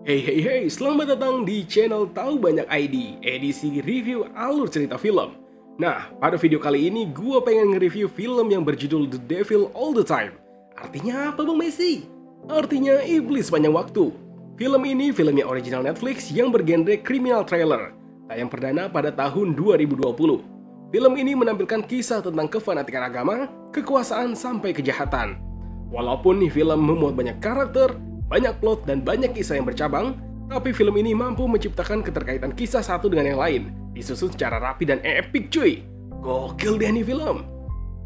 Hey, selamat datang di channel Tahu Banyak ID, edisi review alur cerita film. Nah, pada video kali ini gue pengen nge-review film yang berjudul The Devil All the Time. Artinya apa Bang Messi? Artinya iblis sepanjang waktu. Film ini filmnya original Netflix yang bergenre criminal thriller. Tayang perdana pada tahun 2020. Film ini menampilkan kisah tentang kefanatikan agama, kekuasaan sampai kejahatan. Walaupun nih film memuat banyak karakter, banyak plot dan banyak kisah yang bercabang, tapi film ini mampu menciptakan keterkaitan kisah satu dengan yang lain, disusun secara rapi dan epic cuy. Gokil deh nih film.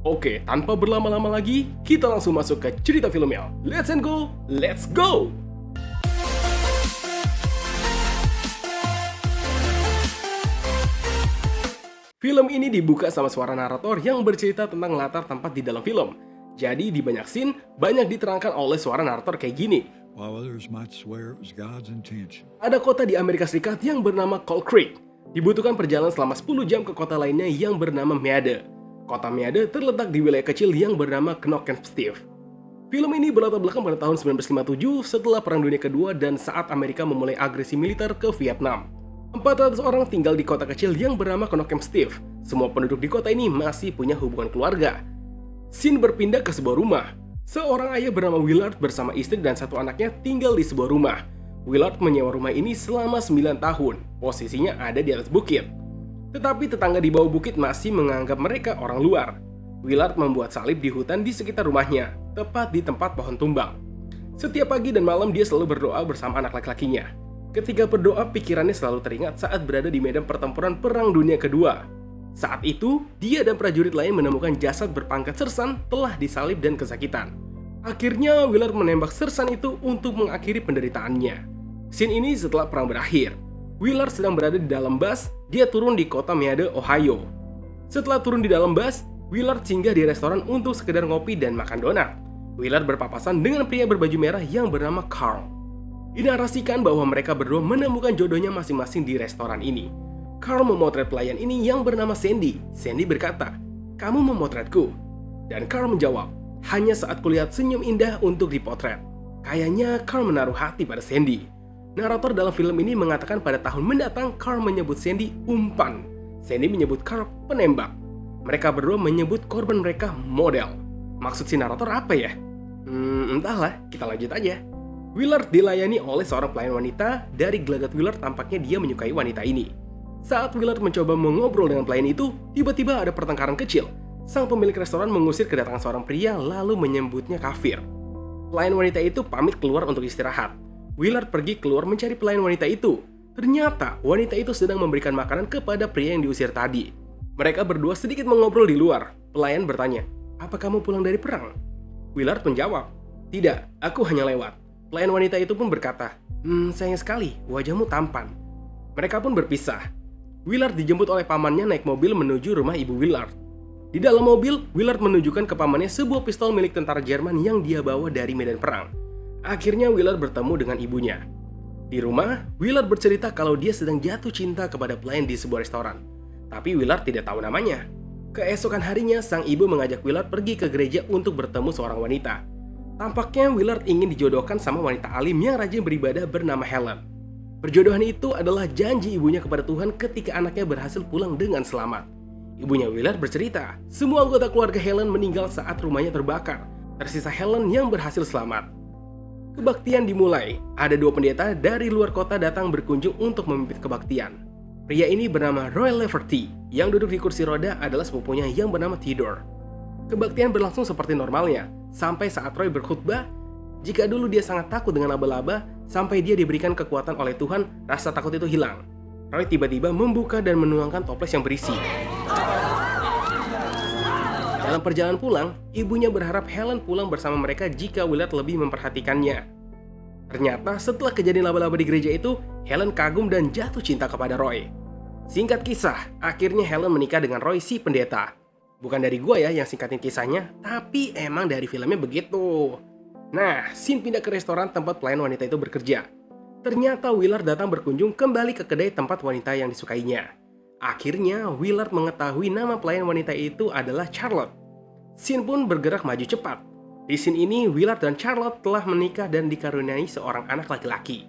Oke, tanpa berlama-lama lagi, kita langsung masuk ke cerita filmnya. Let's go! Film ini dibuka sama suara narator yang bercerita tentang latar tempat di dalam film. Jadi di banyak scene, banyak diterangkan oleh suara narator kayak gini. While others might swear it was God's intention. Ada kota di Amerika Serikat yang bernama Cold Creek. Dibutuhkan perjalanan selama 10 jam ke kota lainnya yang bernama Meade. Kota Meade terletak di wilayah kecil yang bernama Knokenstiff. Film ini berlatar belakang pada tahun 1957 setelah Perang Dunia Kedua dan saat Amerika memulai agresi militer ke Vietnam. 400 orang tinggal di kota kecil yang bernama Knokenstiff. Semua penduduk di kota ini masih punya hubungan keluarga. Scene berpindah ke sebuah rumah. Seorang ayah bernama Willard bersama istri dan satu anaknya tinggal di sebuah rumah. Willard menyewa rumah ini selama 9 tahun. Posisinya ada di atas bukit. Tetapi tetangga di bawah bukit masih menganggap mereka orang luar. Willard membuat salib di hutan di sekitar rumahnya, tepat di tempat pohon tumbang. Setiap pagi dan malam dia selalu berdoa bersama anak laki-lakinya. Ketika berdoa, pikirannya selalu teringat saat berada di medan pertempuran Perang Dunia Kedua. Saat itu, dia dan prajurit lain menemukan jasad berpangkat sersan telah disalib dan kesakitan. Akhirnya, Willard menembak sersan itu untuk mengakhiri penderitaannya. Scene ini setelah perang berakhir. Willard sedang berada di dalam bus, dia turun di kota Meade, Ohio. Setelah turun di dalam bus, Willard singgah di restoran untuk sekedar ngopi dan makan donat. Willard berpapasan dengan pria berbaju merah yang bernama Carl. Dinarasikan bahwa mereka berdua menemukan jodohnya masing-masing di restoran ini. Carl memotret pelayan ini yang bernama Sandy. Sandy berkata, "Kamu memotretku?" Dan Carl menjawab, "Hanya saat kulihat senyum indah untuk dipotret." Kayaknya Carl menaruh hati pada Sandy. Narator dalam film ini mengatakan pada tahun mendatang Carl menyebut Sandy umpan. Sandy menyebut Carl penembak. Mereka berdua menyebut korban mereka model. Maksud si narator apa ya? Entahlah, kita lanjut aja. Willard dilayani oleh seorang pelayan wanita. Dari gelagat Willard tampaknya dia menyukai wanita ini. Saat Willard mencoba mengobrol dengan pelayan itu, tiba-tiba ada pertengkaran kecil. Sang pemilik restoran mengusir kedatangan seorang pria lalu menyebutnya kafir. Pelayan wanita itu pamit keluar untuk istirahat. Willard pergi keluar mencari pelayan wanita itu. Ternyata wanita itu sedang memberikan makanan kepada pria yang diusir tadi. Mereka berdua sedikit mengobrol di luar. Pelayan bertanya, "Apa kamu pulang dari perang?" Willard menjawab, "Tidak, aku hanya lewat." Pelayan wanita itu pun berkata, "Sayang sekali, wajahmu tampan." Mereka pun berpisah. Willard dijemput oleh pamannya naik mobil menuju rumah ibu Willard. Di dalam mobil, Willard menunjukkan ke pamannya sebuah pistol milik tentara Jerman yang dia bawa dari medan perang. Akhirnya Willard bertemu dengan ibunya. Di rumah, Willard bercerita kalau dia sedang jatuh cinta kepada pelayan di sebuah restoran. Tapi Willard tidak tahu namanya. Keesokan harinya, sang ibu mengajak Willard pergi ke gereja untuk bertemu seorang wanita. Tampaknya Willard ingin dijodohkan sama wanita alim yang rajin beribadah bernama Helen. Perjodohan itu adalah janji ibunya kepada Tuhan ketika anaknya berhasil pulang dengan selamat. Ibunya Willard bercerita, semua anggota keluarga Helen meninggal saat rumahnya terbakar. Tersisa Helen yang berhasil selamat. Kebaktian dimulai. Ada 2 pendeta dari luar kota datang berkunjung untuk memimpin kebaktian. Pria ini bernama Roy Leverty. Yang duduk di kursi roda adalah sepupunya yang bernama Theodore. Kebaktian berlangsung seperti normalnya, sampai saat Roy berkhutbah. Jika dulu dia sangat takut dengan laba-laba, sampai dia diberikan kekuatan oleh Tuhan, rasa takut itu hilang. Roy tiba-tiba membuka dan menuangkan toples yang berisi. Dalam perjalanan pulang, ibunya berharap Helen pulang bersama mereka jika Willard lebih memperhatikannya. Ternyata setelah kejadian laba-laba di gereja itu, Helen kagum dan jatuh cinta kepada Roy. Singkat kisah, akhirnya Helen menikah dengan Roy si pendeta. Bukan dari gua ya yang singkatin kisahnya, tapi emang dari filmnya begitu. Nah, scene pindah ke restoran tempat pelayan wanita itu bekerja. Ternyata Willard datang berkunjung kembali ke kedai tempat wanita yang disukainya. Akhirnya Willard mengetahui nama pelayan wanita itu adalah Charlotte. Scene pun bergerak maju cepat. Di scene ini, Willard dan Charlotte telah menikah dan dikaruniai seorang anak laki-laki.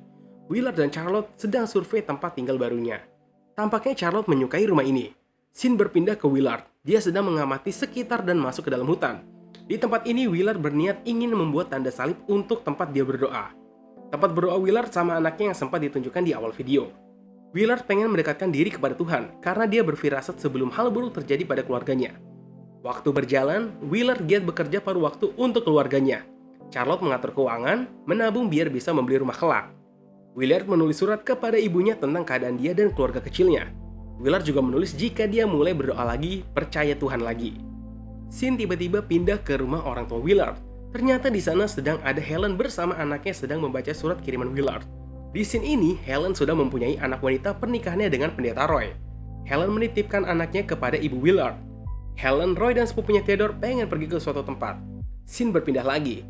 Willard dan Charlotte sedang survei tempat tinggal barunya. Tampaknya Charlotte menyukai rumah ini. Scene berpindah ke Willard. Dia sedang mengamati sekitar dan masuk ke dalam hutan. Di tempat ini, Willard berniat ingin membuat tanda salib untuk tempat dia berdoa. Tempat berdoa Willard sama anaknya yang sempat ditunjukkan di awal video. Willard pengen mendekatkan diri kepada Tuhan karena dia berfirasat sebelum hal buruk terjadi pada keluarganya. Waktu berjalan, Willard giat bekerja paruh waktu untuk keluarganya. Charlotte mengatur keuangan, menabung biar bisa membeli rumah kelak. Willard menulis surat kepada ibunya tentang keadaan dia dan keluarga kecilnya. Willard juga menulis jika dia mulai berdoa lagi, percaya Tuhan lagi. Scene tiba-tiba pindah ke rumah orang tua Willard. Ternyata di sana sedang ada Helen bersama anaknya sedang membaca surat kiriman Willard. Di scene ini, Helen sudah mempunyai anak wanita pernikahannya dengan pendeta Roy. Helen menitipkan anaknya kepada ibu Willard. Helen, Roy, dan sepupunya Theodore pengen pergi ke suatu tempat. Scene berpindah lagi.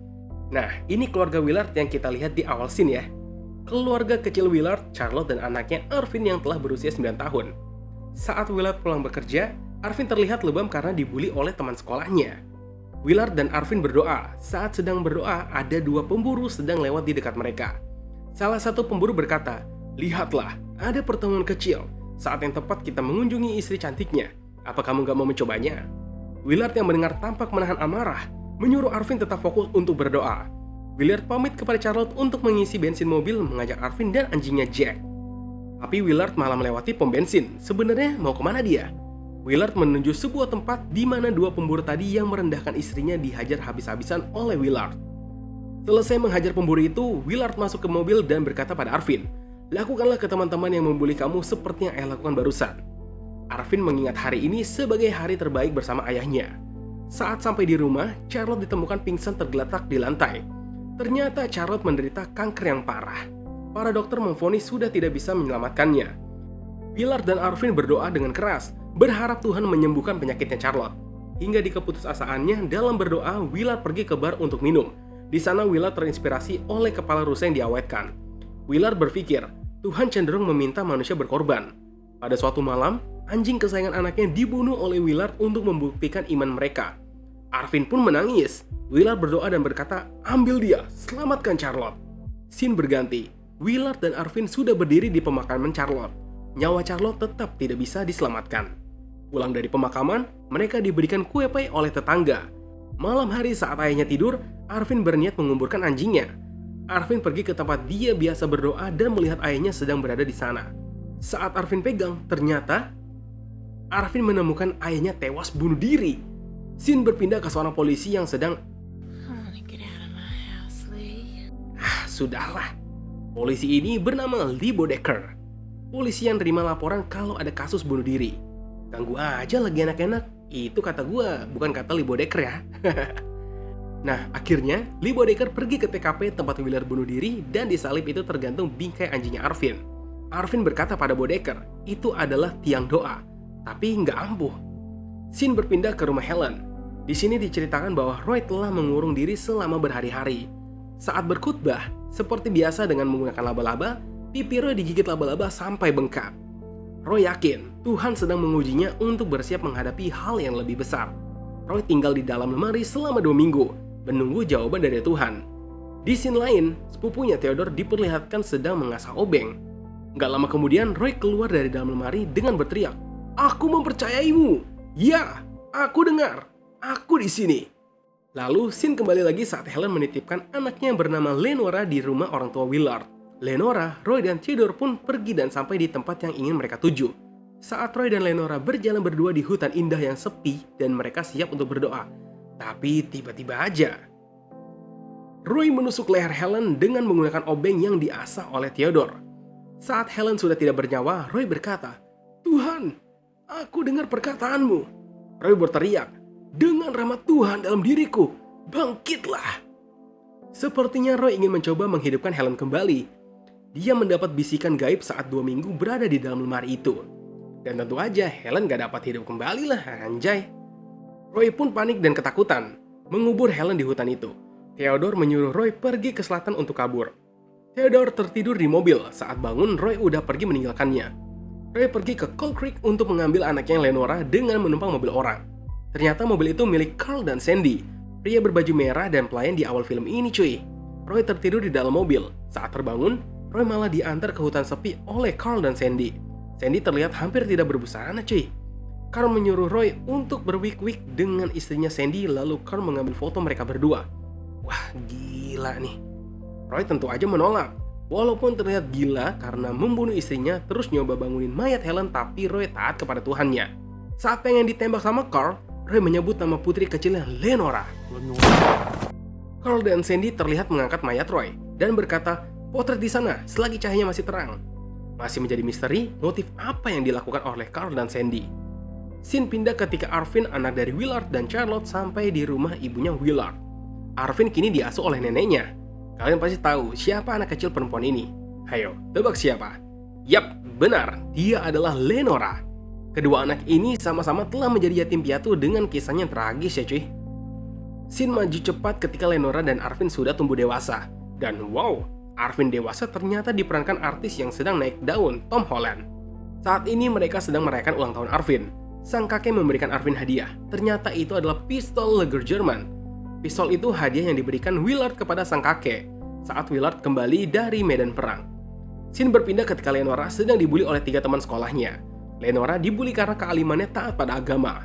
Nah, ini keluarga Willard yang kita lihat di awal scene ya. Keluarga kecil Willard, Charlotte, dan anaknya Arvin yang telah berusia 9 tahun. Saat Willard pulang bekerja, Arvin terlihat lebam karena dibully oleh teman sekolahnya. Willard dan Arvin berdoa. Saat sedang berdoa, ada dua pemburu sedang lewat di dekat mereka. Salah satu pemburu berkata, "Lihatlah, ada pertemuan kecil. Saat yang tepat kita mengunjungi istri cantiknya. Apa kamu gak mau mencobanya?" Willard yang mendengar tampak menahan amarah, menyuruh Arvin tetap fokus untuk berdoa. Willard pamit kepada Charlotte untuk mengisi bensin mobil mengajak Arvin dan anjingnya Jack. Tapi Willard malah melewati pom bensin. Sebenarnya mau kemana dia? Willard menuju sebuah tempat di mana dua pemburu tadi yang merendahkan istrinya dihajar habis-habisan oleh Willard. Selesai menghajar pemburu itu, Willard masuk ke mobil dan berkata pada Arvin, "Lakukanlah ke teman-teman yang membuli kamu seperti yang ayah lakukan barusan." Arvin mengingat hari ini sebagai hari terbaik bersama ayahnya. Saat sampai di rumah, Charlotte ditemukan pingsan tergeletak di lantai. Ternyata Charlotte menderita kanker yang parah. Para dokter memvonis sudah tidak bisa menyelamatkannya. Willard dan Arvin berdoa dengan keras, berharap Tuhan menyembuhkan penyakitnya Charlotte. Hingga di keputusasaannya dalam berdoa, Willard pergi ke bar untuk minum. Di sana Willard terinspirasi oleh kepala rusa yang diawetkan. Willard berpikir, Tuhan cenderung meminta manusia berkorban. Pada suatu malam, anjing kesayangan anaknya dibunuh oleh Willard untuk membuktikan iman mereka. Arvin pun menangis. Willard berdoa dan berkata, "Ambil dia, selamatkan Charlotte." Scene berganti. Willard dan Arvin sudah berdiri di pemakaman Charlotte. Nyawa Charlotte tetap tidak bisa diselamatkan. Pulang dari pemakaman, mereka diberikan kue pie oleh tetangga. Malam hari saat ayahnya tidur, Arvin berniat menguburkan anjingnya. Arvin pergi ke tempat dia biasa berdoa dan melihat ayahnya sedang berada di sana. Saat Arvin pegang, ternyata Arvin menemukan ayahnya tewas bunuh diri. Scene berpindah ke seorang polisi yang sedang sudahlah. Polisi ini bernama Lee Bodecker. Polisi yang terima laporan kalau ada kasus bunuh diri. Ganggu aja lagi enak-enak. Itu kata gua, bukan kata Lee Bodecker ya. Nah, akhirnya Lee Bodecker pergi ke TKP tempat Willard bunuh diri dan di salib itu tergantung bingkai anjingnya Arvin. Arvin berkata pada Bodecker, itu adalah tiang doa, tapi nggak ampuh. Scene berpindah ke rumah Helen. Di sini diceritakan bahwa Roy telah mengurung diri selama berhari-hari. Saat berkhutbah, seperti biasa dengan menggunakan laba-laba, pipi Roy digigit laba-laba sampai bengkak. Roy yakin Tuhan sedang mengujinya untuk bersiap menghadapi hal yang lebih besar. Roy tinggal di dalam lemari selama 2 minggu, menunggu jawaban dari Tuhan. Di scene lain, sepupunya Theodore diperlihatkan sedang mengasah obeng. Gak lama kemudian, Roy keluar dari dalam lemari dengan berteriak, "Aku mempercayaimu! Ya, aku dengar! Aku di sini!" Lalu, scene kembali lagi saat Helen menitipkan anaknya yang bernama Lenora di rumah orang tua Willard. Lenora, Roy, dan Theodore pun pergi dan sampai di tempat yang ingin mereka tuju. Saat Roy dan Lenora berjalan berdua di hutan indah yang sepi dan mereka siap untuk berdoa. Tapi tiba-tiba aja, Roy menusuk leher Helen dengan menggunakan obeng yang diasah oleh Theodore. Saat Helen sudah tidak bernyawa, Roy berkata, "Tuhan, aku dengar perkataanmu." Roy berteriak, "Dengan rahmat Tuhan dalam diriku, bangkitlah." Sepertinya Roy ingin mencoba menghidupkan Helen kembali. Dia mendapat bisikan gaib saat 2 minggu berada di dalam lemari itu. Dan tentu aja Helen gak dapat hidup kembali lah, anjay. Roy pun panik dan ketakutan, mengubur Helen di hutan itu. Theodore menyuruh Roy pergi ke selatan untuk kabur. Theodore tertidur di mobil. Saat bangun, Roy udah pergi meninggalkannya. Roy pergi ke Cold Creek untuk mengambil anaknya Lenora dengan menumpang mobil orang. Ternyata mobil itu milik Carl dan Sandy, pria berbaju merah dan pelayan di awal film ini cuy. Roy tertidur di dalam mobil. Saat terbangun, Roy malah diantar ke hutan sepi oleh Carl dan Sandy. Sandy terlihat hampir tidak berbusana cuy. Carl menyuruh Roy untuk berwik-wik dengan istrinya Sandy, lalu Carl mengambil foto mereka berdua. Wah, gila nih. Roy tentu aja menolak. Walaupun terlihat gila karena membunuh istrinya, terus nyoba bangunin mayat Helen, tapi Roy taat kepada Tuhannya. Saat pengen ditembak sama Carl, Roy menyebut nama putri kecilnya Lenora. Carl dan Sandy terlihat mengangkat mayat Roy dan berkata, potret di sana selagi cahayanya masih terang. Masih menjadi misteri motif apa yang dilakukan oleh Carl dan Sandy. Scene pindah ketika Arvin, anak dari Willard dan Charlotte, sampai di rumah ibunya Willard. Arvin kini diasuh oleh neneknya. Kalian pasti tahu siapa anak kecil perempuan ini. Hayo, tebak siapa? Yap, benar, dia adalah Lenora. Kedua anak ini sama-sama telah menjadi yatim piatu dengan kisahnya yang tragis ya cuy. Scene maju cepat ketika Lenora dan Arvin sudah tumbuh dewasa. Dan wow, Arvin dewasa ternyata diperankan artis yang sedang naik daun, Tom Holland. Saat ini mereka sedang merayakan ulang tahun Arvin. Sang kakek memberikan Arvin hadiah. Ternyata itu adalah pistol Luger German. Pistol itu hadiah yang diberikan Willard kepada sang kakek saat Willard kembali dari medan perang. Scene berpindah ketika Lenora sedang dibully oleh 3 teman sekolahnya. Lenora dibully karena kealimannya taat pada agama.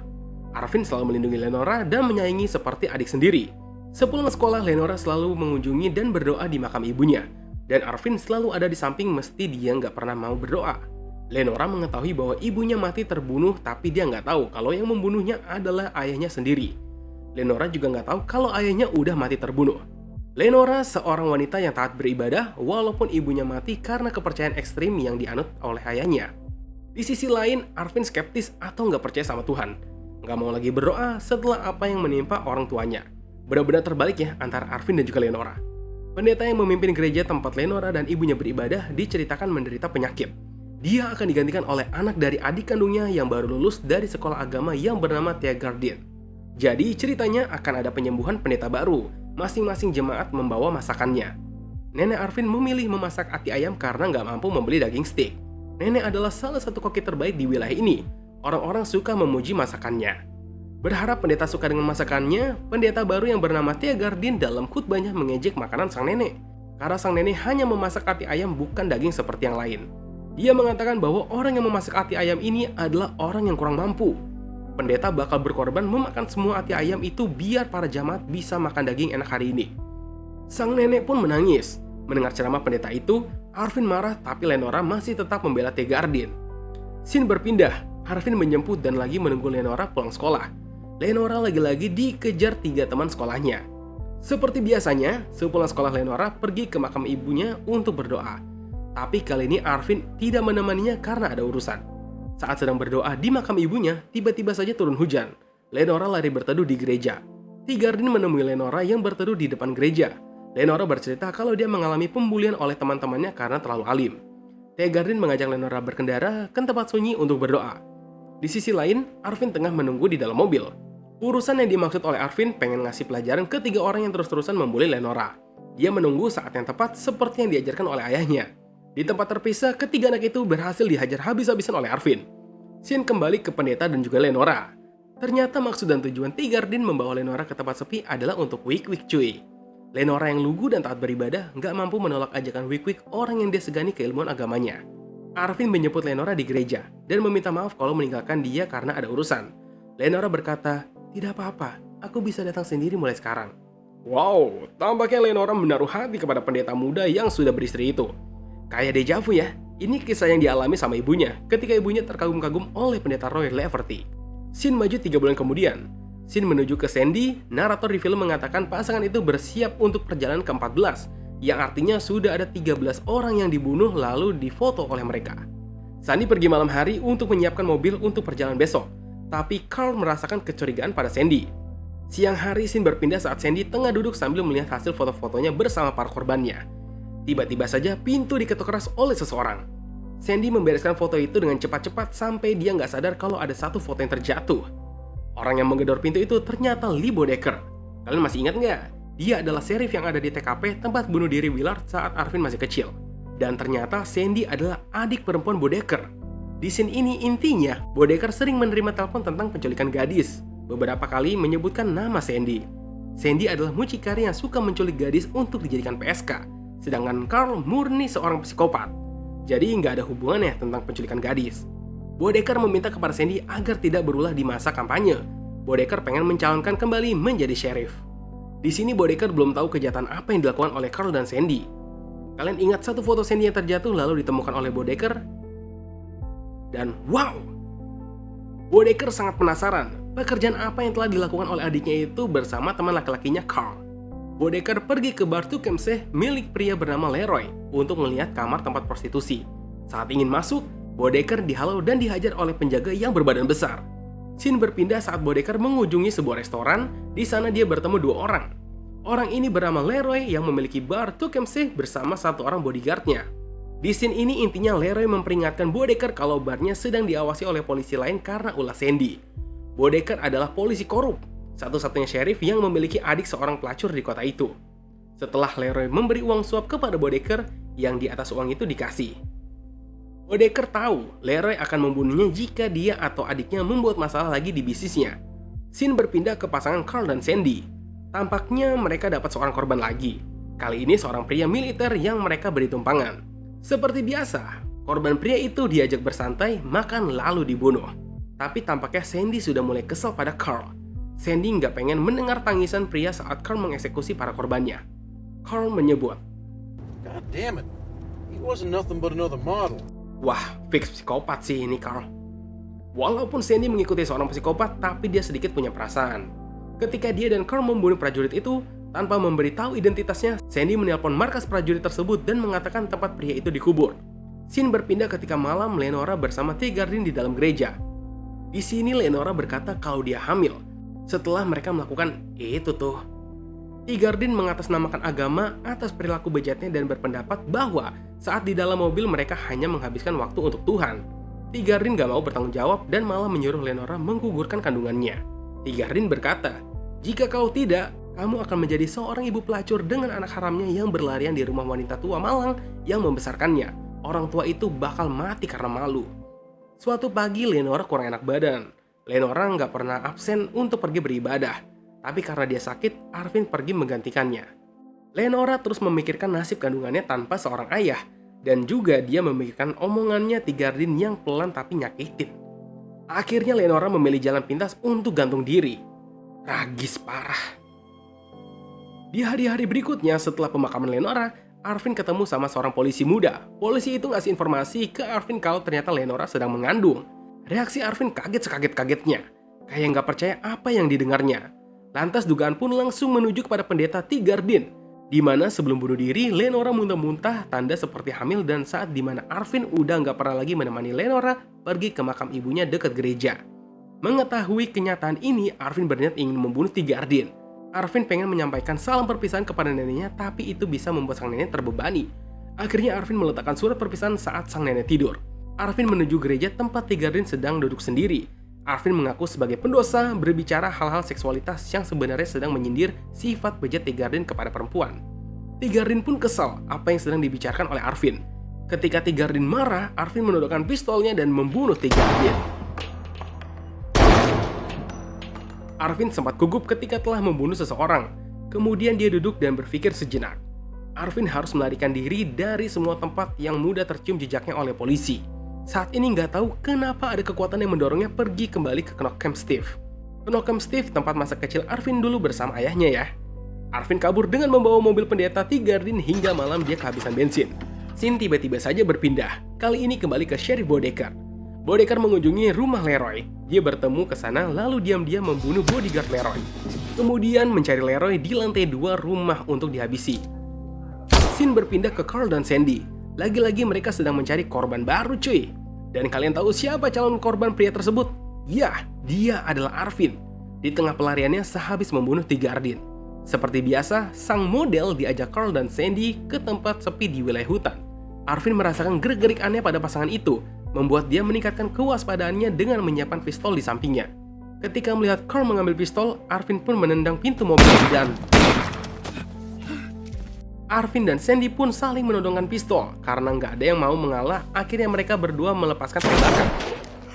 Arvin selalu melindungi Lenora dan menyayangi seperti adik sendiri. Sepulang sekolah, Lenora selalu mengunjungi dan berdoa di makam ibunya. Dan Arvin selalu ada di samping meski dia nggak pernah mau berdoa. Lenora mengetahui bahwa ibunya mati terbunuh, tapi dia nggak tahu kalau yang membunuhnya adalah ayahnya sendiri. Lenora juga nggak tahu kalau ayahnya udah mati terbunuh. Lenora seorang wanita yang taat beribadah walaupun ibunya mati karena kepercayaan ekstrim yang dianut oleh ayahnya. Di sisi lain, Arvin skeptis atau nggak percaya sama Tuhan. Nggak mau lagi berdoa setelah apa yang menimpa orang tuanya. Benar-benar terbalik ya antara Arvin dan juga Lenora. Pendeta yang memimpin gereja tempat Lenora dan ibunya beribadah diceritakan menderita penyakit. Dia akan digantikan oleh anak dari adik kandungnya yang baru lulus dari sekolah agama yang bernama Thea Guardian. Jadi ceritanya akan ada penyembuhan pendeta baru. Masing-masing jemaat membawa masakannya. Nenek Arvin memilih memasak ati ayam karena nggak mampu membeli daging steak. Nenek adalah salah satu koki terbaik di wilayah ini. Orang-orang suka memuji masakannya. Berharap pendeta suka dengan masakannya, pendeta baru yang bernama Thea Guardian dalam khutbahnya mengejek makanan sang nenek. Karena sang nenek hanya memasak ati ayam bukan daging seperti yang lain. Dia mengatakan bahwa orang yang memasak ati ayam ini adalah orang yang kurang mampu. Pendeta bakal berkorban memakan semua ati ayam itu biar para jamaat bisa makan daging enak hari ini. Sang nenek pun menangis. Mendengar ceramah pendeta itu, Arvin marah tapi Lenora masih tetap membela Thea Guardian. Scene berpindah, Arvin menjemput dan lagi menunggu Lenora pulang sekolah. Lenora lagi-lagi dikejar 3 teman sekolahnya. Seperti biasanya, sepulang sekolah Lenora pergi ke makam ibunya untuk berdoa. Tapi kali ini Arvin tidak menemaninya karena ada urusan. Saat sedang berdoa di makam ibunya, tiba-tiba saja turun hujan. Lenora lari berteduh di gereja. Thea Guardian menemui Lenora yang berteduh di depan gereja. Lenora bercerita kalau dia mengalami pembulian oleh teman-temannya karena terlalu alim. Thea Guardian mengajak Lenora berkendara ke tempat sunyi untuk berdoa. Di sisi lain, Arvin tengah menunggu di dalam mobil. Urusan yang dimaksud oleh Arvin pengen ngasih pelajaran ke 3 orang yang terus-terusan membuli Lenora. Dia menunggu saat yang tepat seperti yang diajarkan oleh ayahnya. Di tempat terpisah, ketiga anak itu berhasil dihajar habis-habisan oleh Arvin. Scene kembali ke pendeta dan juga Lenora. Ternyata maksud dan tujuan Thea Guardian membawa Lenora ke tempat sepi adalah untuk wik-wik cuy. Lenora yang lugu dan taat beribadah nggak mampu menolak ajakan wik-wik orang yang dia segani keilmuan agamanya. Arvin menjemput Lenora di gereja dan meminta maaf kalau meninggalkan dia karena ada urusan. Lenora berkata, tidak apa-apa, aku bisa datang sendiri mulai sekarang. Wow, tampaknya Lenora menaruh hati kepada pendeta muda yang sudah beristri itu. Kayak deja vu ya, ini kisah yang dialami sama ibunya ketika ibunya terkagum-kagum oleh pendeta Roy Leverty. Scene maju 3 bulan kemudian. Scene menuju ke Sandy, narator di film mengatakan pasangan itu bersiap untuk perjalanan ke-14, yang artinya sudah ada 13 orang yang dibunuh lalu difoto oleh mereka. Sandy pergi malam hari untuk menyiapkan mobil untuk perjalanan besok, tapi Carl merasakan kecurigaan pada Sandy. Siang hari, Scene berpindah saat Sandy tengah duduk sambil melihat hasil foto-fotonya bersama para korbannya. Tiba-tiba saja pintu diketuk keras oleh seseorang. Sandy membereskan foto itu dengan cepat-cepat sampai dia nggak sadar kalau ada satu foto yang terjatuh. Orang yang menggedor pintu itu ternyata Lee Bodecker. Kalian masih ingat nggak? Dia adalah sheriff yang ada di TKP tempat bunuh diri Willard saat Arvin masih kecil. Dan ternyata Sandy adalah adik perempuan Bodecker. Di scene ini intinya, Bodecker sering menerima telepon tentang penculikan gadis. Beberapa kali menyebutkan nama Sandy. Sandy adalah mucikari yang suka menculik gadis untuk dijadikan PSK. sedangkan Carl murni seorang psikopat. Jadi nggak ada hubungannya tentang penculikan gadis. Bodecker meminta kepada Sandy agar tidak berulah di masa kampanye. Bodecker pengen mencalonkan kembali menjadi sheriff. Di sini Bodecker belum tahu kejahatan apa yang dilakukan oleh Carl dan Sandy. Kalian ingat satu foto Sandy yang terjatuh lalu ditemukan oleh Bodecker? Dan wow! Bodecker sangat penasaran pekerjaan apa yang telah dilakukan oleh adiknya itu bersama teman laki-lakinya Carl. Bodecker pergi ke bar Tukemse milik pria bernama Leroy untuk melihat kamar tempat prostitusi. Saat ingin masuk, Bodecker dihalau dan dihajar oleh penjaga yang berbadan besar. Scene berpindah saat Bodecker mengunjungi sebuah restoran. Di sana dia bertemu dua orang. Orang ini bernama Leroy yang memiliki bar Tukemse bersama satu orang bodyguardnya. Di scene ini intinya Leroy memperingatkan Bodecker kalau barnya sedang diawasi oleh polisi lain karena ulah Sandy. Bodecker adalah polisi korup, satu-satunya sheriff yang memiliki adik seorang pelacur di kota itu. Setelah Leroy memberi uang suap kepada Bodecker, yang di atas uang itu dikasih. Bodecker tahu Leroy akan membunuhnya jika dia atau adiknya membuat masalah lagi di bisnisnya. Scene berpindah ke pasangan Carl dan Sandy. Tampaknya mereka dapat seorang korban lagi. Kali ini seorang pria militer yang mereka beri tumpangan. Seperti biasa, korban pria itu diajak bersantai, makan lalu dibunuh. Tapi tampaknya Sandy sudah mulai kesal pada Carl. Sandy nggak pengen mendengar tangisan pria saat Carl mengeksekusi para korbannya. Carl menyebut, God damn it. He wasn't nothing but another model. wah, fix psikopat sih ini Carl. Walaupun Sandy mengikuti seorang psikopat, tapi dia sedikit punya perasaan. Ketika dia dan Carl membunuh prajurit itu, tanpa memberitahu identitasnya, Sandy menelpon markas prajurit tersebut dan mengatakan tempat pria itu dikubur. Scene berpindah ketika malam Leonora bersama Tigardin di dalam gereja. Di sini Leonora berkata kalau dia hamil. Setelah mereka melakukan itu tuh. Tigardin mengatasnamakan agama atas perilaku bejatnya dan berpendapat bahwa saat di dalam mobil mereka hanya menghabiskan waktu untuk Tuhan. Tigardin gak mau bertanggung jawab dan malah menyuruh Leonora menggugurkan kandungannya. Tigardin berkata, jika kau tidak, kamu akan menjadi seorang ibu pelacur dengan anak haramnya yang berlarian di rumah wanita tua malang yang membesarkannya. Orang tua itu bakal mati karena malu. Suatu pagi Leonora kurang enak badan. Leonora nggak pernah absen untuk pergi beribadah. Tapi karena dia sakit, Arvin pergi menggantikannya. Leonora terus memikirkan nasib kandungannya tanpa seorang ayah. Dan juga dia memikirkan omongannya Tigardin yang pelan tapi nyakitin. Akhirnya Leonora memilih jalan pintas untuk gantung diri. Tragis parah. Di hari-hari berikutnya setelah pemakaman Leonora, Arvin ketemu sama seorang polisi muda. Polisi itu ngasih informasi ke Arvin kalau ternyata Leonora sedang mengandung. Reaksi Arvin kaget sekaget-kagetnya. Kayak nggak percaya apa yang didengarnya. Lantas dugaan pun langsung menuju kepada pendeta Tigardin. Di mana sebelum bunuh diri, Leonora muntah-muntah tanda seperti hamil dan saat dimana Arvin udah nggak pernah lagi menemani Leonora pergi ke makam ibunya dekat gereja. Mengetahui kenyataan ini, Arvin berniat ingin membunuh Tigardin. Arvin pengen menyampaikan salam perpisahan kepada neneknya, tapi itu bisa membuat sang nenek terbebani. Akhirnya Arvin meletakkan surat perpisahan saat sang nenek tidur. Arvin menuju gereja tempat Tigardin sedang duduk sendiri. Arvin mengaku sebagai pendosa berbicara hal-hal seksualitas yang sebenarnya sedang menyindir sifat bejat Tigardin kepada perempuan. Tigardin pun kesal apa yang sedang dibicarakan oleh Arvin. Ketika Tigardin marah, Arvin menodongkan pistolnya dan membunuh Tigardin. Arvin sempat gugup ketika telah membunuh seseorang. Kemudian dia duduk dan berpikir sejenak. Arvin harus melarikan diri dari semua tempat yang mudah tercium jejaknya oleh polisi. Saat ini nggak tahu kenapa ada kekuatan yang mendorongnya pergi kembali ke Knock Camp Steve. Knock Camp Steve tempat masa kecil Arvin dulu bersama ayahnya ya. Arvin kabur dengan membawa mobil pendeta Tigardin hingga malam dia kehabisan bensin. Scene tiba-tiba saja berpindah. Kali ini kembali ke Sheriff Bodecker. Bodecker mengunjungi rumah Leroy. Dia bertemu ke sana lalu diam-diam membunuh bodyguard Leroy. Kemudian mencari Leroy di lantai 2 rumah untuk dihabisi. Scene berpindah ke Carl dan Sandy. Lagi-lagi mereka sedang mencari korban baru cuy. Dan kalian tahu siapa calon korban pria tersebut? Ya, dia adalah Arvin. Di tengah pelariannya sehabis membunuh Tigardin. Seperti biasa, sang model diajak Carl dan Sandy ke tempat sepi di wilayah hutan. Arvin merasakan gerak-gerik aneh pada pasangan itu, membuat dia meningkatkan kewaspadaannya dengan menyiapkan pistol di sampingnya. Ketika melihat Carl mengambil pistol, Arvin pun menendang pintu mobil dan Arvin dan Sandy pun saling menodongkan pistol. Karena nggak ada yang mau mengalah, akhirnya mereka berdua melepaskan tembakan.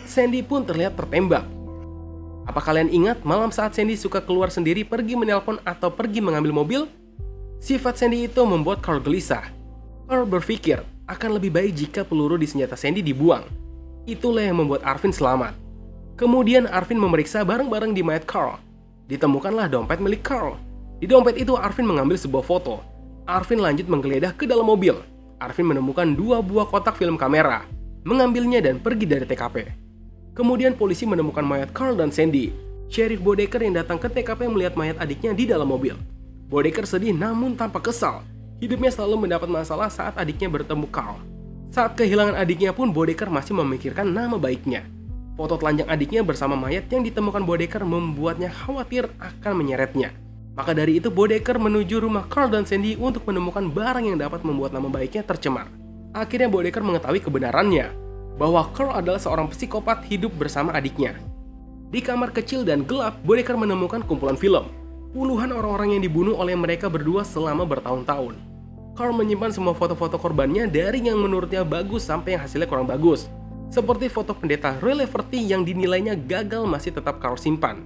Sandy pun terlihat tertembak. Apa kalian ingat malam saat Sandy suka keluar sendiri pergi menelpon atau pergi mengambil mobil? Sifat Sandy itu membuat Carl gelisah. Carl berpikir akan lebih baik jika peluru di senjata Sandy dibuang. Itulah yang membuat Arvin selamat. Kemudian Arvin memeriksa barang-barang di mayat Carl. Ditemukanlah dompet milik Carl. Di dompet itu Arvin mengambil sebuah foto. Arvin lanjut menggeledah ke dalam mobil. Arvin menemukan 2 buah kotak film kamera, mengambilnya dan pergi dari TKP. Kemudian polisi menemukan mayat Carl dan Sandy. Sheriff Bodecker yang datang ke TKP melihat mayat adiknya di dalam mobil. Bodecker sedih namun tampak kesal. Hidupnya selalu mendapat masalah saat adiknya bertemu Carl. Saat kehilangan adiknya pun Bodecker masih memikirkan nama baiknya. Foto telanjang adiknya bersama mayat yang ditemukan Bodecker membuatnya khawatir akan menyeretnya. Maka dari itu Bodecker menuju rumah Carl dan Sandy untuk menemukan barang yang dapat membuat nama baiknya tercemar. Akhirnya Bodecker mengetahui kebenarannya, bahwa Carl adalah seorang psikopat hidup bersama adiknya. Di kamar kecil dan gelap, Bodecker menemukan kumpulan film. Puluhan orang-orang yang dibunuh oleh mereka berdua selama bertahun-tahun. Carl menyimpan semua foto-foto korbannya dari yang menurutnya bagus sampai yang hasilnya kurang bagus. Seperti foto pendeta Roy Leverty yang dinilainya gagal masih tetap Carl simpan.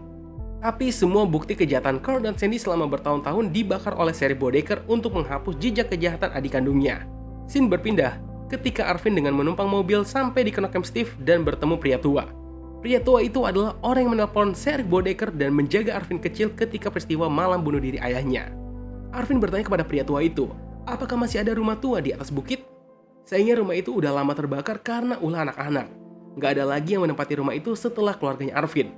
Tapi semua bukti kejahatan Carl dan Sandy selama bertahun-tahun dibakar oleh Sheriff Bodecker untuk menghapus jejak kejahatan adik kandungnya. Scene berpindah ketika Arvin dengan menumpang mobil sampai di Knock Camp Steve dan bertemu pria tua. Pria tua itu adalah orang yang menelpon Sheriff Bodecker dan menjaga Arvin kecil ketika peristiwa malam bunuh diri ayahnya. Arvin bertanya kepada pria tua itu, apakah masih ada rumah tua di atas bukit? Sayangnya rumah itu udah lama terbakar karena ulah anak-anak. Gak ada lagi yang menempati rumah itu setelah keluarganya Arvin.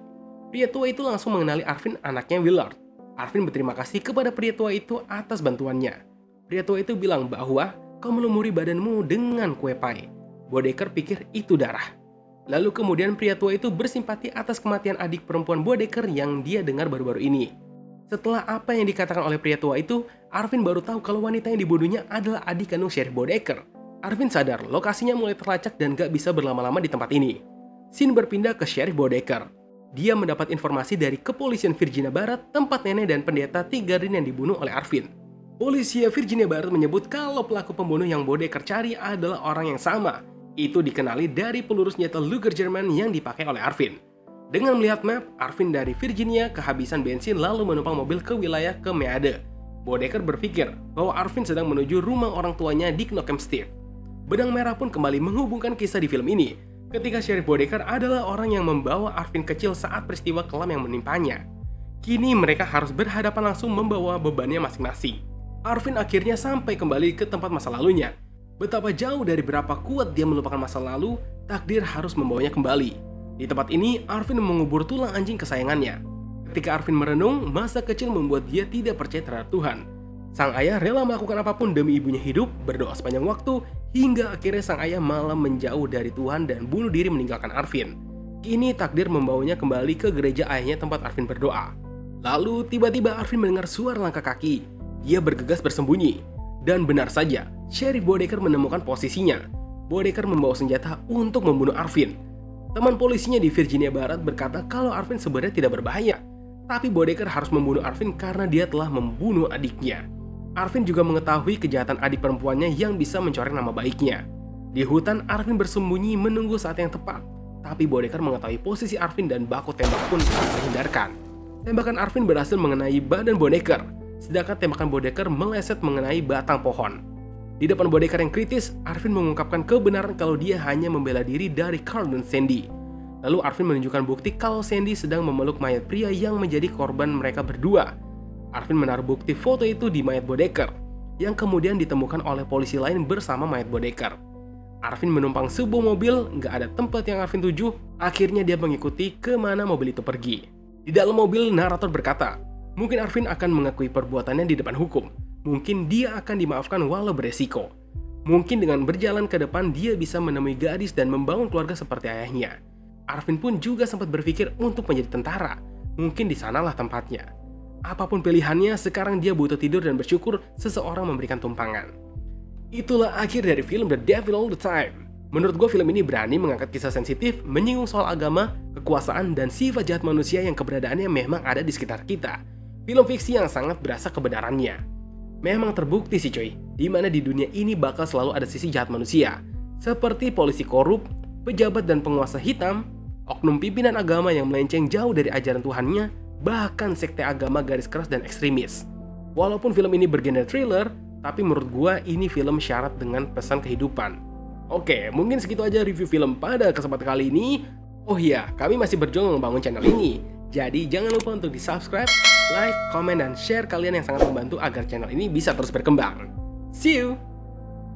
Pria tua itu langsung mengenali Arvin anaknya Willard. Arvin berterima kasih kepada pria tua itu atas bantuannya. Pria tua itu bilang bahwa kau melumuri badanmu dengan kue pie. Bodecker pikir itu darah. Lalu kemudian pria tua itu bersimpati atas kematian adik perempuan Bodecker yang dia dengar baru-baru ini. Setelah apa yang dikatakan oleh pria tua itu, Arvin baru tahu kalau wanita yang dibunuhnya adalah adik kandung Sheriff Bodecker. Arvin sadar lokasinya mulai terlacak dan gak bisa berlama-lama di tempat ini. Scene berpindah ke Sheriff Bodecker. Dia mendapat informasi dari kepolisian Virginia Barat, tempat nenek dan pendeta Tigarin yang dibunuh oleh Arvin. Polisi Virginia Barat menyebut kalau pelaku pembunuh yang Bodecker cari adalah orang yang sama. Itu dikenali dari peluru senjata Luger German yang dipakai oleh Arvin. Dengan melihat map, Arvin dari Virginia kehabisan bensin lalu menumpang mobil ke wilayah ke Meade. Bodecker berpikir bahwa Arvin sedang menuju rumah orang tuanya di Knock Camp Steve. Benang merah pun kembali menghubungkan kisah di film ini, ketika Sheriff Bodecker adalah orang yang membawa Arvin kecil saat peristiwa kelam yang menimpanya. Kini mereka harus berhadapan langsung membawa bebannya masing-masing. Arvin akhirnya sampai kembali ke tempat masa lalunya. Betapa jauh dari berapa kuat dia melupakan masa lalu, takdir harus membawanya kembali. Di tempat ini, Arvin mengubur tulang anjing kesayangannya. Ketika Arvin merenung, masa kecil membuat dia tidak percaya terhadap Tuhan. Sang ayah rela melakukan apapun demi ibunya hidup, berdoa sepanjang waktu, hingga akhirnya sang ayah malah menjauh dari Tuhan dan bunuh diri meninggalkan Arvin. Kini takdir membawanya kembali ke gereja ayahnya tempat Arvin berdoa. Lalu tiba-tiba Arvin mendengar suara langkah kaki. Dia bergegas bersembunyi. Dan benar saja, Sheriff Bodecker menemukan posisinya. Bodecker membawa senjata untuk membunuh Arvin. Teman polisinya di Virginia Barat berkata kalau Arvin sebenarnya tidak berbahaya. Tapi Bodecker harus membunuh Arvin karena dia telah membunuh adiknya. Arvin juga mengetahui kejahatan adik perempuannya yang bisa mencoreng nama baiknya. Di hutan, Arvin bersembunyi menunggu saat yang tepat. Tapi Bodecker mengetahui posisi Arvin dan baku tembak pun tak terhindarkan. Tembakan Arvin berhasil mengenai badan Bodecker, sedangkan tembakan Bodecker meleset mengenai batang pohon. Di depan Bodecker yang kritis, Arvin mengungkapkan kebenaran kalau dia hanya membela diri dari Carl dan Sandy. Lalu Arvin menunjukkan bukti kalau Sandy sedang memeluk mayat pria yang menjadi korban mereka berdua. Arvin menaruh bukti foto itu di mayat Bodecker, yang kemudian ditemukan oleh polisi lain bersama mayat Bodecker. Arvin menumpang sebuah mobil, nggak ada tempat yang Arvin tuju, akhirnya dia mengikuti kemana mobil itu pergi. Di dalam mobil, narator berkata, mungkin Arvin akan mengakui perbuatannya di depan hukum. Mungkin dia akan dimaafkan walau beresiko. Mungkin dengan berjalan ke depan dia bisa menemui gadis dan membangun keluarga seperti ayahnya. Arvin pun juga sempat berpikir untuk menjadi tentara. Mungkin di sanalah tempatnya. Apapun pilihannya, sekarang dia butuh tidur dan bersyukur seseorang memberikan tumpangan. Itulah akhir dari film The Devil All The Time. Menurut gue film ini berani mengangkat kisah sensitif, menyinggung soal agama, kekuasaan, dan sifat jahat manusia yang keberadaannya memang ada di sekitar kita. Film fiksi yang sangat berasa kebenarannya. Memang terbukti sih coy, dimana di dunia ini bakal selalu ada sisi jahat manusia. Seperti polisi korup, pejabat dan penguasa hitam, oknum pimpinan agama yang melenceng jauh dari ajaran Tuhannya, bahkan sekte agama garis keras dan ekstremis. Walaupun film ini bergenre thriller, tapi menurut gua ini film syarat dengan pesan kehidupan. Oke, mungkin segitu aja review film pada kesempatan kali ini. Oh iya, kami masih berjuang membangun channel ini. Jadi jangan lupa untuk di-subscribe, like, komen, dan share kalian yang sangat membantu agar channel ini bisa terus berkembang. See you!